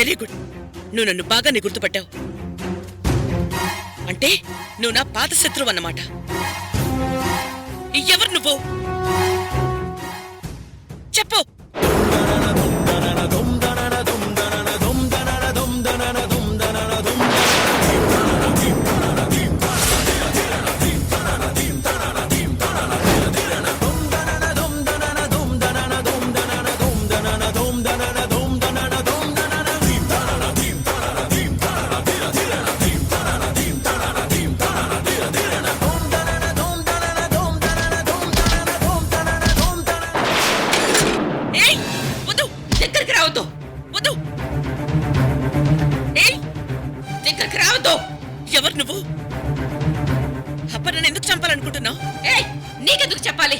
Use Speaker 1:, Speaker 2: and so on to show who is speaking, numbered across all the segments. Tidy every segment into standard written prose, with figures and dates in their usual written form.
Speaker 1: Very good. నువ్వు నన్ను బాగానే గుర్తుపట్టావు. అంటే నువ్వు నా పాత శత్రువు అన్నమాట. ఎవరు నువ్వు? చెప్పు. ఎవరు నువ్వు? అపర్ణను ఎందుకు చంపాలనుకుంటున్నావు?
Speaker 2: నీకెందుకు చెప్పాలి?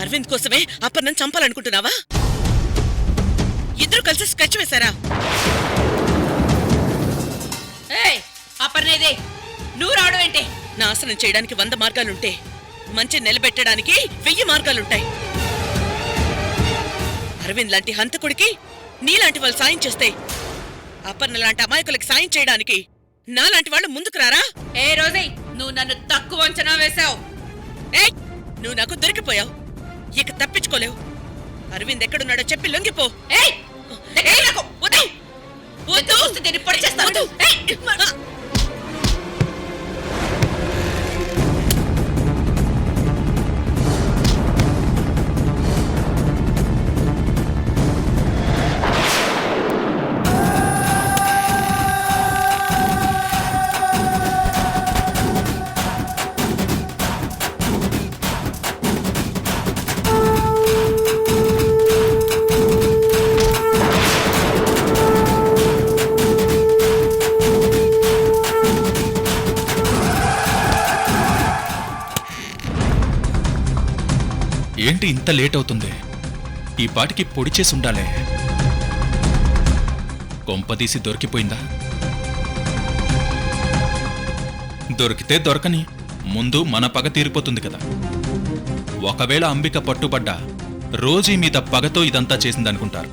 Speaker 1: అరవింద్ కోసమే అపర్ణను చంపాలనుకుంటున్నావా? ఇద్దరు కలిసి స్కెచ్ వేశారా?
Speaker 2: అపర్ణేదే, నువ్వు రావడం ఏంటి?
Speaker 1: నాశనం చేయడానికి 100 మార్గాలుంటే మంచి నిలబెట్టడానికి 1000 మార్గాలుంటాయి. అరవింద్ లాంటి హంతకుడికి నీలాంటి వాళ్ళు సాయం చేస్తే అపర్ణ లాంటి అమాయకులకి సాయం చేయడానికి నాలాంటి వాళ్ళు ముందుకు రారా?
Speaker 2: రోజే నువ్వు నన్ను తక్కువ అంచనా వేశావు.
Speaker 1: నువ్వు నాకు దొరికిపోయావు. ఇక తప్పించుకోలేవు. అరవింద్ ఎక్కడున్నాడో చెప్పి లొంగిపో.
Speaker 3: ఏంటి ఇంత లేట్ అవుతుంది? ఈ పాటికి పొడి చేసి ఉండాలే. కొంపదీసి దొరికిపోయిందా? దొరికితే దొరకని, ముందు మన పగ తీరిపోతుంది కదా. ఒకవేళ అంబిక పట్టుబడ్డా రోజీ మీద పగతో ఇదంతా చేసిందనుకుంటారు.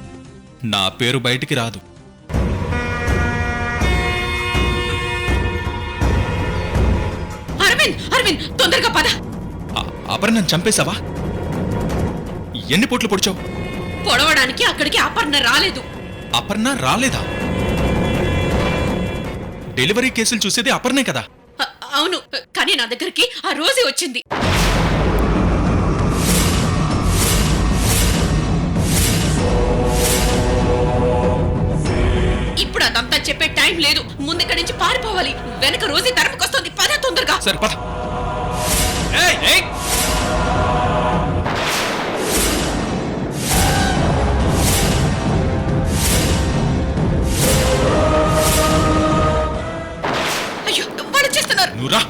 Speaker 3: నా పేరు బయటికి రాదు.
Speaker 2: అరవింద్ తొందరగా పద.
Speaker 3: అపర్ణను చంపేశావా? ఎన్ని పొట్లు పొడిచావు?
Speaker 2: పొడవడానికి అక్కడికి అపర్ణ రాలేదు.
Speaker 3: అపర్ణ రాలేదా? డెలివరీ కేసులు చూసేది అపర్ణే కదా.
Speaker 2: అవును, కానీ నా దగ్గరికి ఆ రోజే వచ్చింది. ఇప్పుడు అదంతా చెప్పే టైం లేదు. ముందుక్కడి నుంచి పారిపోవాలి. వెనక రోజే తరపుకొస్తుంది. పద తొందరగా.
Speaker 3: సరే పద.
Speaker 2: అయ్యో, వాళ్ళు చేస్తున్నారు.
Speaker 3: నువ్వురా.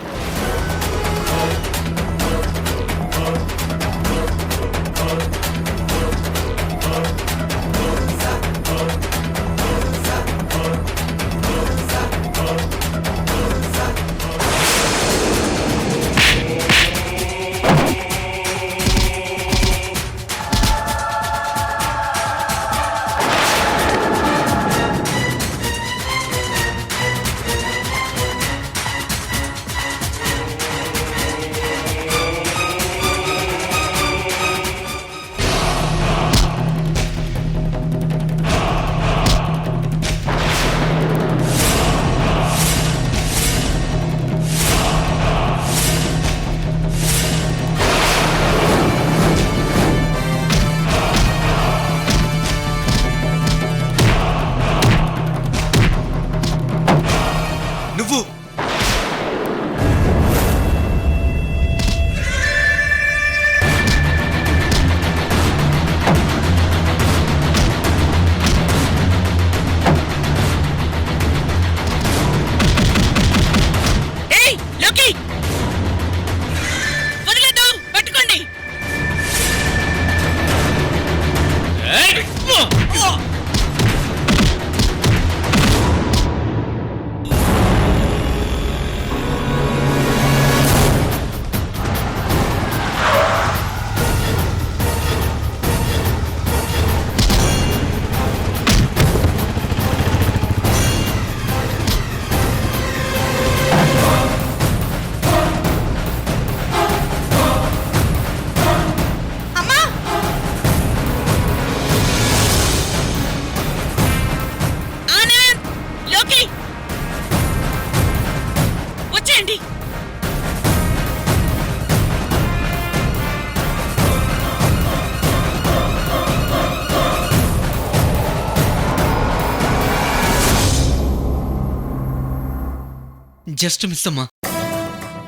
Speaker 4: జస్ట్ మిస్ అమ్మా.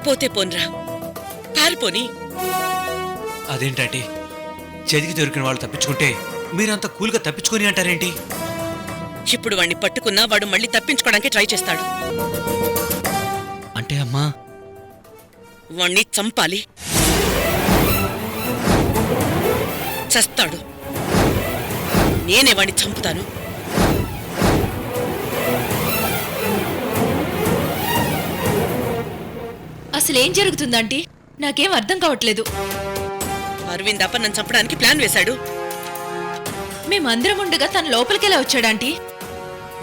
Speaker 1: పోతే పోన్రా, పారిపోని.
Speaker 4: అదేంటంటే చదివి దొరికిన వాళ్ళు తప్పించుకుంటే మీరంత కూల్గా తప్పించుకొని అంటారేంటి?
Speaker 1: ఇప్పుడు వాణ్ణి పట్టుకున్నా వాడు మళ్ళీ తప్పించుకోవడానికి ట్రై చేస్తాడు.
Speaker 4: అంటే అమ్మా
Speaker 1: వాణ్ణి చంపాలి. చస్తాడు. నేనే వాణ్ణి చంపుతాను.
Speaker 2: అసలేం జరుగుతుందంటీ? నాకేం అర్థం కావట్లేదు.
Speaker 1: అరవింద్ అపర్ణను చంపడానికి ప్లాన్ వేశాడు.
Speaker 2: మేమందరం ఉండగా తన లోపలికెలా వచ్చాడాంటీ?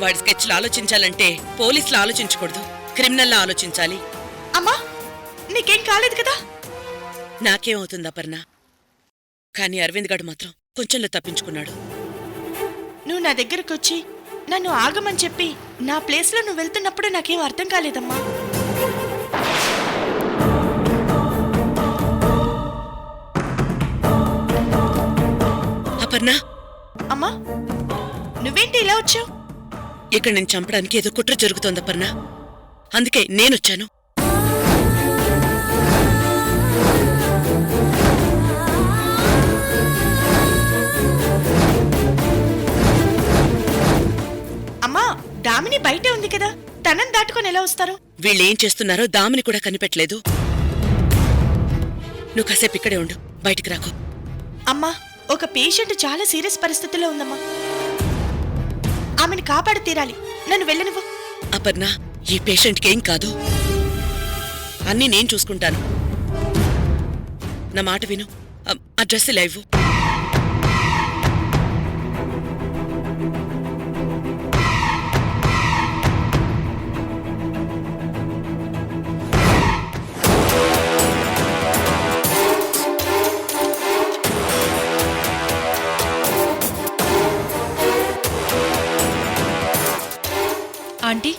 Speaker 1: వాడి స్కెచ్లు ఆలోచించాలంటే పోలీసులు ఆలోచించకూడదు, క్రిమినల్లా ఆలోచించాలి.
Speaker 2: అమ్మా, నీకేం కాలేదు కదా?
Speaker 1: నాకేమవుతుంది అపర్ణ? కానీ అరవింద్ గాడు మాత్రం కొంచెంలో తప్పించుకున్నాడు.
Speaker 5: నువ్వు నా దగ్గరకొచ్చి నన్ను ఆగమని చెప్పి నా ప్లేస్లో నువ్వు వెళ్తున్నప్పుడు నాకేం అర్థం కాలేదమ్మా.
Speaker 1: అపర్ణ,
Speaker 5: అమ్మా, నువ్వేంటి ఇలా వచ్చావు?
Speaker 1: ఇక్కడ నేను చంపడానికి ఏదో కుట్ర జరుగుతోంది అపర్ణ. అందుకే నేనొచ్చాను.
Speaker 5: అమ్మా, దామిని బయటే ఉంది కదా, తనని దాటుకొని ఎలా వస్తారు?
Speaker 1: వీళ్ళేం చేస్తున్నారో దామిని కూడా కనిపెట్టలేదు. నువ్వు కాసేపు ఇక్కడే ఉండు, బయటికి రాకు.
Speaker 5: అమ్మా, ఒక పేషెంట్ చాలా సీరియస్ పరిస్థితిలో ఉందమ్మా. ఆమెను కాపాడి తీరాలి. నన్ను వెళ్ళనివ్వు.
Speaker 1: అపర్ణ, ఈ పేషెంట్కి ఏం కాదు. అన్నీ నేను చూసుకుంటాను. నా మాట విను. ఆ డ్రెస్ ఇలా ఇవ్వు.
Speaker 2: ఆంటీ,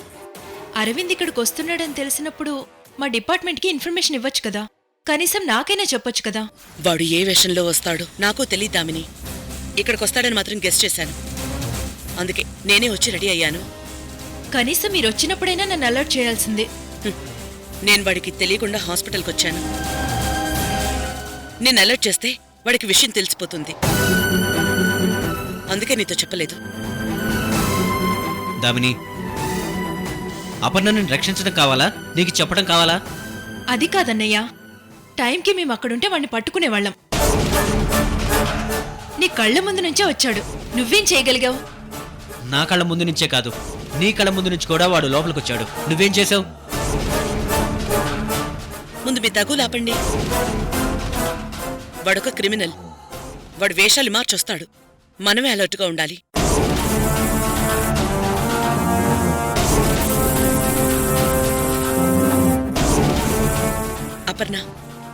Speaker 2: అరవింద్ ఇక్కడికి వస్తున్నాడని తెలిసినప్పుడు మా డిపార్ట్మెంట్కి ఇన్ఫర్మేషన్ ఇవ్వచ్చు కదా? కనీసం నాకైనా చెప్పొచ్చు కదా?
Speaker 1: వాడు ఏ వేషంలో వస్తాడో నాకు తెలీదామిని. ఇక్కడికి వస్తాడని మాత్రం గెస్ట్ చేశాను. అందుకే నేనే వచ్చి రెడీ అయ్యాను.
Speaker 2: కనీసం మీరు వచ్చినప్పుడైనా నన్ను అలర్ట్ చేయాల్సిందే.
Speaker 1: నేను వాడికి తెలియకుండా హాస్పిటల్కి వచ్చాను. నేను అలర్ట్ చేస్తే వాడికి విషయం తెలిసిపోతుంది. అందుకే నీతో చెప్పలేదు.
Speaker 4: దామిని, అపర్ణని రక్షించడం కావాలా, నీకు చెప్పడం కావాలా?
Speaker 2: అది కాదన్నయ్యా, టైంకి మేము అక్కడుంటే వాడిని పట్టుకునేవాళ్ళం. నీ కళ్ళ ముందు నుంచే వచ్చాడు, నువ్వేం చేయగలిగావు?
Speaker 4: నా కళ్ళ ముందు నుంచే కాదు, నీ కళ్ళ ముందు నుంచి కూడా వాడు లోపలికి వచ్చాడు. నువ్వేం చేసావు?
Speaker 1: ముందు మీ తగులాపండి. వాడొక క్రిమినల్. వాడు వేషాలు మార్చొస్తాడు. మనమే అలర్ట్గా ఉండాలి. అపర్ణ,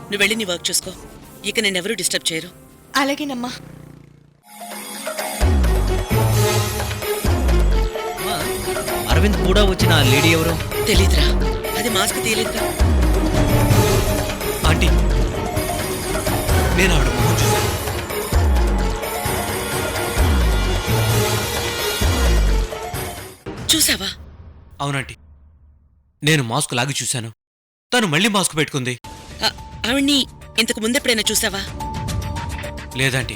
Speaker 1: నువ్వు వెళ్ళి నీ వర్క్ చూసుకో. ఇక నేనెవరూ డిస్టర్బ్ చేయరు.
Speaker 5: అలాగేనమ్మా.
Speaker 4: అరవింద్ కూడా వచ్చిన ఆ లేడీ ఎవరు?
Speaker 1: తెలీదురా, అది మాస్క్ తీయలేదురా.
Speaker 4: ఆంటీ, నేను ఆవిడ మొహం చూశాను.
Speaker 1: చూసావా?
Speaker 4: అవునంటీ, నేను మాస్క్ లాగి చూశాను. తను మళ్ళీ మాస్క్ పెట్టుకుంది.
Speaker 1: ఆవిడ్ని ఇంతకు ముందెప్పుడైనా చూసావా?
Speaker 4: లేదంటీ,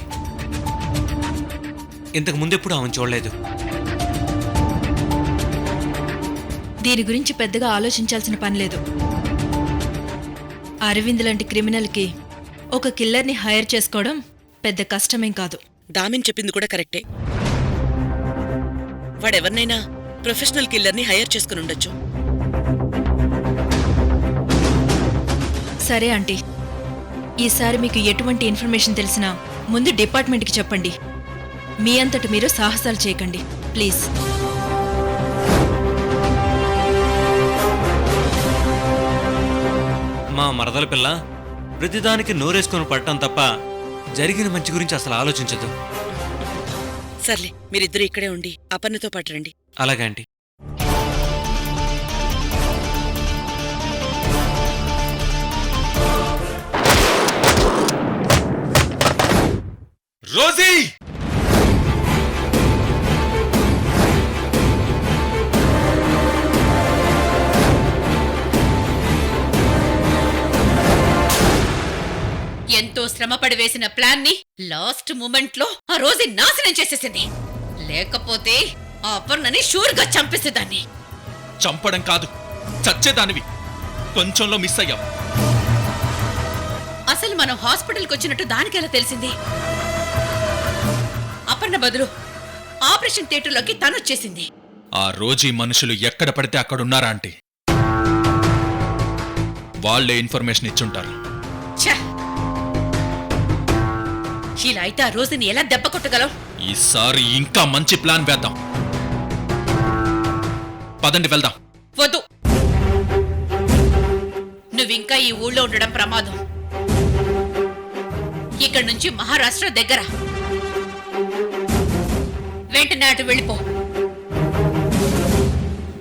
Speaker 4: ఇంతకు ముందెప్పుడు ఆమెను చూడలేదు.
Speaker 2: దీని గురించి పెద్దగా ఆలోచించాల్సిన పని లేదు. అరవింద్ లాంటి క్రిమినల్కి ఒక కిల్లర్ని హైర్ చేసుకోవడం పెద్ద కష్టమేం కాదు.
Speaker 1: దామిని చెప్పింది కూడా కరెక్టే. వాడెవరినైనా ప్రొఫెషనల్ కిల్లర్ని హైర్ చేసుకుని ఉండొచ్చు.
Speaker 2: సరే ఆంటీ, ఈసారి మీకు ఎటువంటి ఇన్ఫర్మేషన్ తెలిసినా ముందు డిపార్ట్మెంట్కి చెప్పండి. మీ అంతటి మీరు సాహసాలు చేయకండి ప్లీజ్.
Speaker 4: మా మరదల పిల్ల ప్రతిదానికి నోరేసుకొని పడటం తప్ప జరిగిన మంచి గురించి అసలు ఆలోచించదు.
Speaker 1: సర్లే, మీరిద్దరూ ఇక్కడే ఉండి అపర్ణతో పాటు రండి.
Speaker 4: అలాగే ఆంటీ.
Speaker 3: రోజీ,
Speaker 6: శ్రమపడి వేసిన ప్లాన్ ని లాస్ట్ మూమెంట్ లో ఆ రోజు నాశనం చేసేసింది. లేకపోతే ఆ అపర్ణని షూర్గా చంపేసేదాన్ని.
Speaker 3: చంపడం కాదు, చచ్చేదానివి. కొంచెంలో మిస్ అయ్యావు.
Speaker 6: అసలు మనం హాస్పిటల్కి వచ్చినట్టు దానికి ఎలా తెలిసింది? అపర్ణ బదులు ఆపరేషన్ థియేటర్లోకి తనొచ్చేసింది.
Speaker 3: ఆ రోజు ఈ మనుషులు ఎక్కడ పడితే అక్కడున్నారా అంటే వాళ్లే ఇన్ఫర్మేషన్ ఇచ్చుంటారు.
Speaker 6: ఛ! ఇలా అయితే ఆ రోజుని ఎలా దెబ్బ కొట్టగలవు?
Speaker 3: ఈసారి ఇంకా మంచి ప్లాన్ వేద్దాం. పదండి వెళ్దాం.
Speaker 6: వద్దు, నువ్వింకా ఈ ఊళ్ళో ఉండడం ప్రమాదం. ఇక్కడి నుంచి మహారాష్ట్ర దగ్గర. వెంటనే అటు వెళ్ళిపో.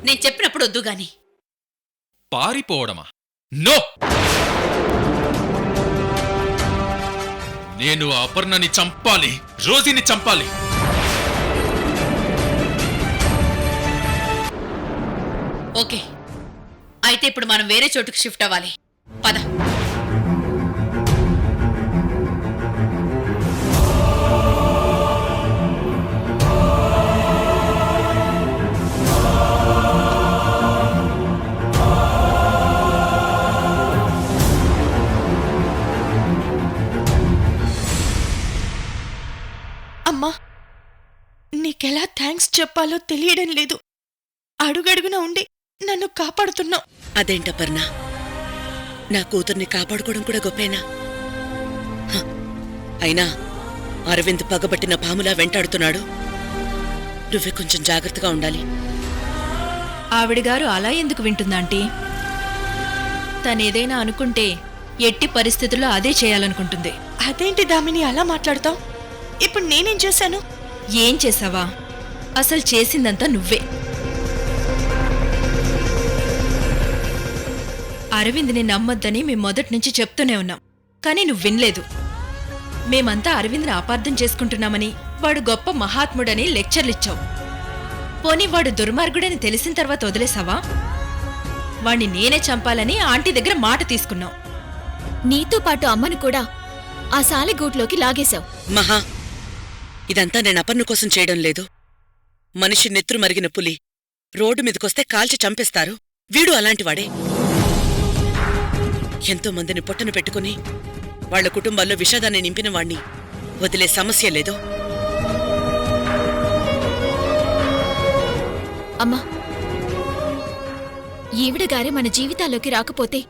Speaker 6: నేను చెప్పినప్పుడు వద్దు గాని.
Speaker 3: పారిపోవడమా? నో! నేను ఆ అపర్ణని చంపాలి, రోజీని చంపాలి.
Speaker 6: ఓకే, అయితే ఇప్పుడు మనం వేరే చోటుకు షిఫ్ట్ అవ్వాలి. పద.
Speaker 5: అమ్మా, నీకెలా థ్యాంక్స్ చెప్పాలో తెలియడం లేదు. అడుగడుగున ఉండి నన్ను కాపాడుతున్నావు.
Speaker 1: అదేంటపర్ణ, నా కూతుర్ని కాపాడుకోవడం కూడా గొప్పేనా? హ, అయినా అరవింద్ పగబట్టిన పాములా వెంటాడుతున్నాడు. నువ్వే కొంచెం జాగ్రత్తగా ఉండాలి.
Speaker 2: ఆవిడగారు అలా ఎందుకు వింటుందాంటీ? తనేదైనా అనుకుంటే ఎట్టి పరిస్థితుల్లో అదే చేయాలనుకుంటుంది.
Speaker 5: అదేంటి దామిని అలా మాట్లాడతావు? ఇప్పుడు నేనేం చేశాను?
Speaker 2: ఏం చేసావా? అసలు చేసిందంతా నువ్వే. అరవింద్ని నమ్మొద్దని మేం మొదటి నుంచి చెప్తూనే ఉన్నాం, కానీ నువ్వు వినలేదు. మేమంతా అరవింద్ని అపార్థం చేసుకుంటున్నామని, వాడు గొప్ప మహాత్ముడని లెక్చర్లిచ్చావు. పోనీ వాడు దుర్మార్గుడని తెలిసిన తర్వాత వదిలేసావా? వాణ్ణి నేనే చంపాలని ఆంటీ దగ్గర మాట తీసుకున్నావు.
Speaker 7: నీతో పాటు అమ్మను కూడా ఆ సాలెగూట్లోకి లాగేశావు.
Speaker 1: మహా, ఇదంతా నేను అపర్ణ కోసం చేయడం లేదు. మనిషి నెత్తురు మరిగిన పులి రోడ్డు మీదకొస్తే కాల్చి చంపేస్తారు. వీడు అలాంటివాడే. ఎంతో మందిని పొట్టన పెట్టుకుని వాళ్ల కుటుంబాల్లో విషాదాన్ని నింపిన వాణ్ణి వదిలే సమస్య లేదు.
Speaker 7: అమ్మా, ఈవిడగారే మన జీవితాల్లోకి రాకపోతే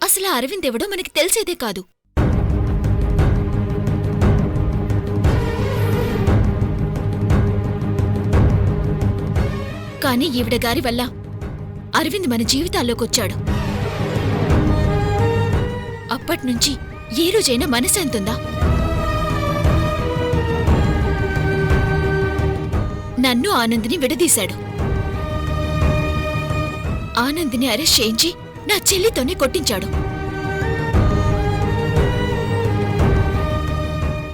Speaker 7: అసలు అరవింద్ ఎవడో మనకి తెలిసేదే కాదు. కానీ ఈవిడగారి వల్ల అరవింద్ మన జీవితాల్లోకొచ్చాడు. అప్పట్నుంచి ఏ రోజైనా మనశాంతుందా? నన్ను ఆనందిని విడదీశాడు. ఆనందిని అరెస్ట్ చేయించి నా చెల్లితోనే కొట్టించాడు.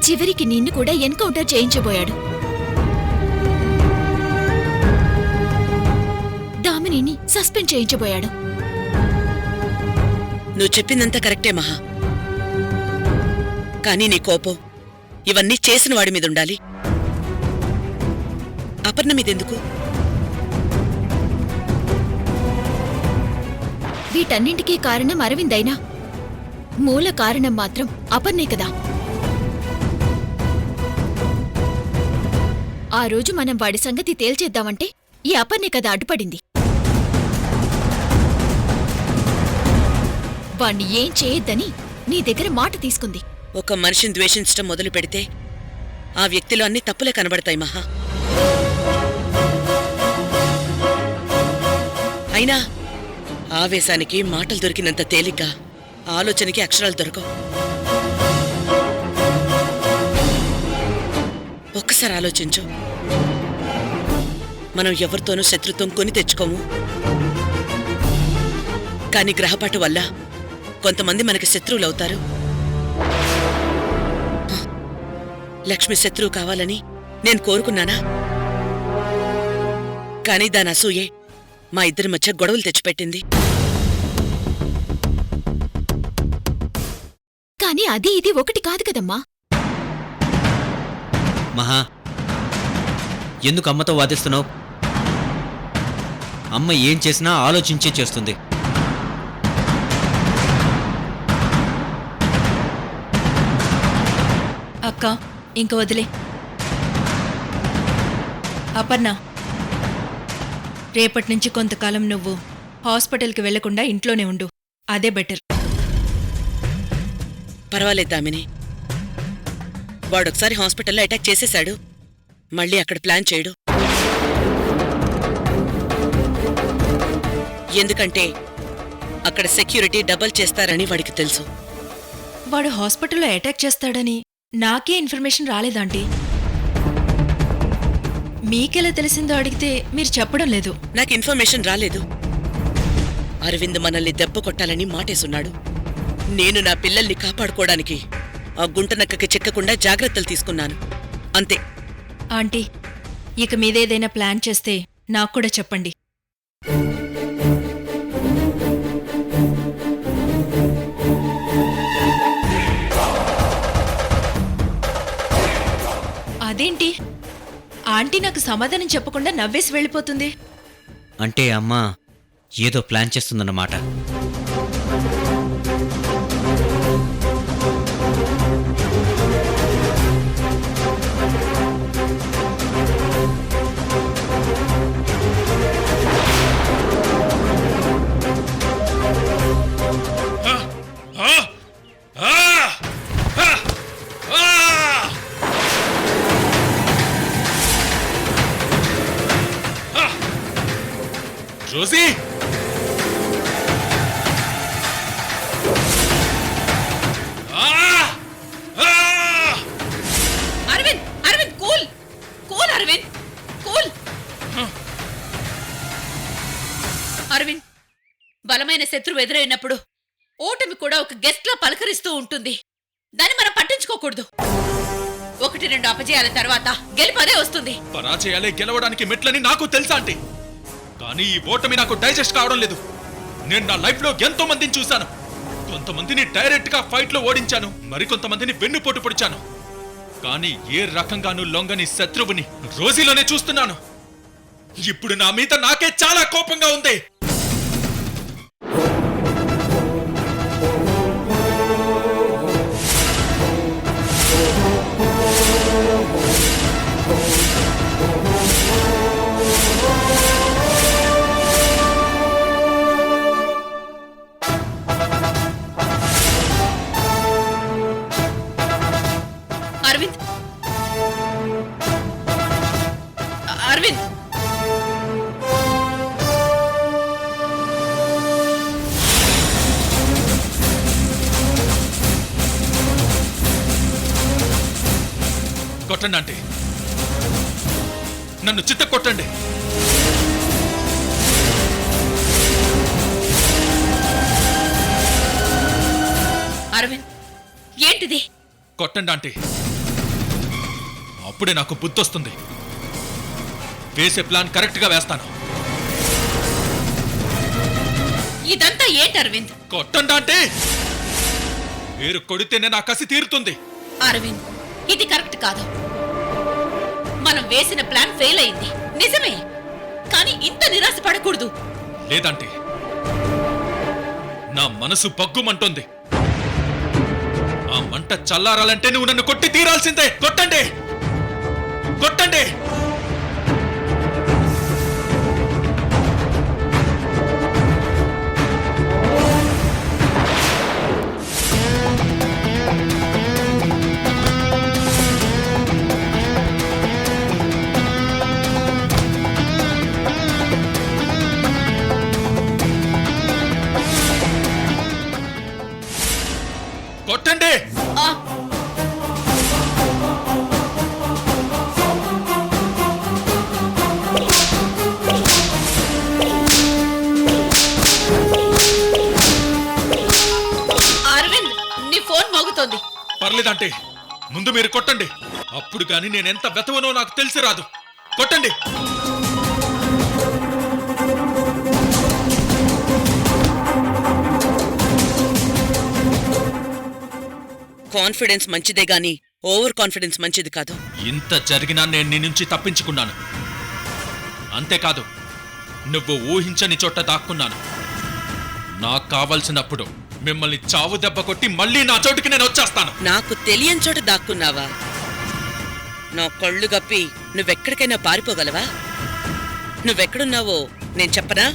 Speaker 7: చివరికి నిన్ను కూడా ఎన్కౌంటర్ చేయించబోయాడు. దామినిని సస్పెండ్ చేయించబోయాడు.
Speaker 1: నువ్వు చెప్పిందంతా కరెక్టే మహా, కానీ నీ కోపం ఇవన్నీ చేసిన వాడి మీదుండాలి. అపర్ణ మీదెందుకు?
Speaker 7: వీటన్నింటికీ కారణం అరవింద్ అయినా మూల కారణం మాత్రం అపర్ణే కదా. ఆ రోజు మనం వాడి సంగతి తేల్చేద్దామంటే ఈ అపర్ణే కదా అడ్డుపడింది. వాణ్ణి ఏం చేయొద్దని నీ దగ్గర మాట తీసుకుంది.
Speaker 1: ఒక మనిషిని ద్వేషించటం మొదలు పెడితే ఆ వ్యక్తిలో అన్ని తప్పులే కనబడతాయి మహా. అయినా ఆవేశానికి మాటలు దొరికినంత తేలిగ్గా ఆలోచనకి అక్షరాలు దొరకవు. ఒక్కసారి ఆలోచించు. మనం ఎవరితోనూ శత్రుత్వం కొని తెచ్చుకోము, కానీ గ్రహపాటు వల్ల కొంతమంది మనకి శత్రువులవుతారు. లక్ష్మి శత్రువు కావాలని నేను కోరుకున్నానా? కానీ దాని అసూయే మా ఇద్దరి మధ్య గొడవలు తెచ్చిపెట్టింది.
Speaker 7: కానీ అది ఇది ఒకటి కాదు కదమ్మా.
Speaker 8: మహా, ఎందుకు అమ్మతో వాదిస్తున్నావు? అమ్మ ఏం చేసినా ఆలోచించే చేస్తుంది.
Speaker 2: అక్క ఇంక వదిలే. అపర్ణ, రేపటి నుంచి కొంతకాలం నువ్వు హాస్పిటల్కి వెళ్లకుండా ఇంట్లోనే ఉండు. అదే బెటర్.
Speaker 1: పర్వాలేదు దామిని. వాడొకసారి హాస్పిటల్లో అటాక్ చేసేశాడు. మళ్ళీ అక్కడ ప్లాన్ చేయడు. ఎందుకంటే అక్కడ సెక్యూరిటీ డబల్ చేస్తారని వాడికి తెలుసు.
Speaker 2: వాడు హాస్పిటల్లో అటాక్ చేస్తాడని నాకే ఇన్ఫర్మేషన్ రాలేదాంటీ. మీకెలా తెలిసిందో అడిగితే మీరు చెప్పడం లేదు.
Speaker 1: నాకు ఇన్ఫర్మేషన్ రాలేదు. అరవింద్ మనల్ని దెబ్బ కొట్టాలని మాటేసున్నాడు. నేను నా పిల్లల్ని కాపాడుకోవడానికి ఆ గుంటనక్కకి చిక్కకుండా జాగ్రత్తలు తీసుకున్నాను. అంతే.
Speaker 2: ఆంటీ, ఇక మీదేదైనా ప్లాన్ చేస్తే నాకు కూడా చెప్పండి. అదేంటి ఆంటీ నాకు సమాధానం చెప్పకుండా నవ్వేసి వెళ్ళిపోతుంది?
Speaker 8: అంటే అమ్మ ఏదో ప్లాన్ చేస్తుందన్నమాట.
Speaker 3: Rosie,
Speaker 6: Aravind, Aravind cool, cool Aravind, cool. Aravind, బలమైన శత్రువు ఎదురైనప్పుడు ఓటమి కూడా ఒక గెస్ట్ లా పలకరిస్తూ ఉంటుంది. దాన్ని మనం పట్టించుకోకూడదు. 1-2 అపజయాల తర్వాత గెలుపదే వస్తుంది.
Speaker 3: పరాజయాలే గెలవడానికి మెట్లని నాకు తెలుసా అంటే, కానీ ఈ ఓటమి నాకు డైజెస్ట్ కావడం లేదు. నేను నా లైఫ్ లో ఎంతో మందిని చూశాను. కొంతమందిని డైరెక్ట్ గా ఫైట్ లో ఓడించాను, మరికొంతమందిని వెన్నుపోటు పొడిచాను. కానీ ఏ రకంగానూ లొంగని శత్రువుని రోజీలోనే చూస్తున్నాను. ఇప్పుడు నా మీద నాకే చాలా కోపంగా ఉంది.
Speaker 6: అరవింద్, అరవింద్,
Speaker 3: కొట్టండి అంటే నన్ను చిత్త కొట్టండి.
Speaker 6: అరవింద్, ఏంటిది?
Speaker 3: కొట్టండి అంటే అప్పుడే నాకు బుద్ధొస్తుంది. వేసే ప్లాన్ కరెక్ట్ గా వేస్తాను.
Speaker 6: ఇదంతా ఏంటి అరవింద్?
Speaker 3: కొట్టండి అంటే మీరు కొడితేనే నా కసి తీరుతుంది.
Speaker 6: అరవింద్, ఇది కరెక్ట్ కాదు. మనం వేసిన ప్లాన్ ఫెయిల్ అయింది నిజమే, కానీ ఇంత నిరాశ పడకూడదు.
Speaker 3: లేదంటే నా మనసు బగ్గుమంటుంది. ఆ మంట చల్లారాలంటే నువ్వు నన్ను కొట్టి తీరాల్సిందే. కొట్టండి, కొట్టండి. కొట్టండి.
Speaker 6: ఆ, అరవింద్, నీ ఫోన్ మోగుతోంది.
Speaker 3: పర్లేదంటే ముందు మీరు కొట్టండి. అప్పుడు కానీ నేనెంత బెతవనో నాకు తెలిసి రాదు. కొట్టండి.
Speaker 1: కాన్ఫిడెన్స్ మంచిదే గాని ఓవర్ కాన్ఫిడెన్స్ మంచిది కాదు.
Speaker 3: ఇంత జరిగినా నేను నీ నుంచి తప్పించుకున్నాను. అంతేకాదు, నువ్వు ఊహించని చోట దాక్కున్నాను. నాకు కావలసినప్పుడు మిమ్మల్ని చావు దెబ్బ కొట్టి మళ్ళీ నా చోటుకి నేను వచ్చేస్తాను.
Speaker 1: నాకు తెలియని చోట దాక్కున్నావా? నా కళ్ళు గప్పి నువ్వెక్కడికైనా పారిపోగలవా? నువ్వెక్కడున్నావో నేను చెప్పనా?